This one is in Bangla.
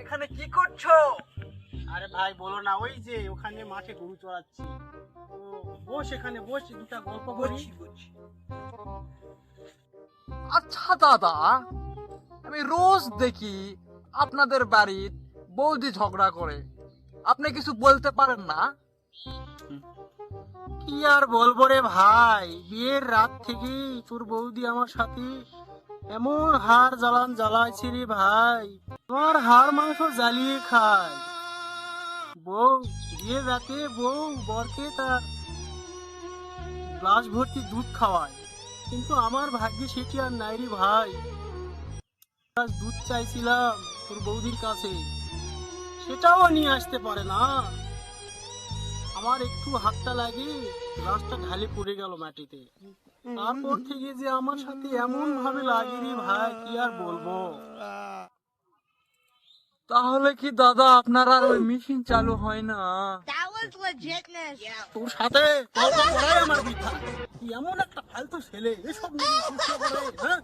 এখানে কি করছো? আরে ভাই বলো না, ওই যে ওখানে মাঠে গরু চড়াচ্ছি। তো বস, এখানে বস, দুটা গল্প করি। বুঝছি। আচ্ছা দাদা, আমি রোজ দেখি আপনাদের বাড়ির বৌদি ঝগড়া করে, আপনি কিছু বলতে পারেন না? কি আর বলবো রে ভাই, বিয়ের রাত থেকেই তোর বৌদি আমার সাথে এমন হাড় জ্বালাইছে রে ভাই, আমার হাড় মাংস জ্বালিয়ে খায়। বউ বিয়ের রাতে বউ বরকে তার গ্লাস ভর্তি দুধ খাওয়ায়, কিন্তু আমার ভাগ্যে সেটি আর নাই রে ভাই। গ্লাস দুধ চাইছিলাম তোর বৌদির কাছে, সেটাও নিয়ে আসতে পারে না। আমার একটু হাতটা লাগে, গ্লাসটা ঢালে পড়ে গেল মাটিতে। তারপর থেকে যে আমার সাথে এমন ভাবে লাগে রে ভাই, কি আর বলবো। তাহলে কি দাদা আপনার আর ওই মেশিন চালু হয় না? That was legitness. তোর সাথে তর্ক করাই আমার বৃথা। তুই এমন একটা ফালতু ছেলে, এসব নিয়ে চিন্তা করে, হ্যাঁ?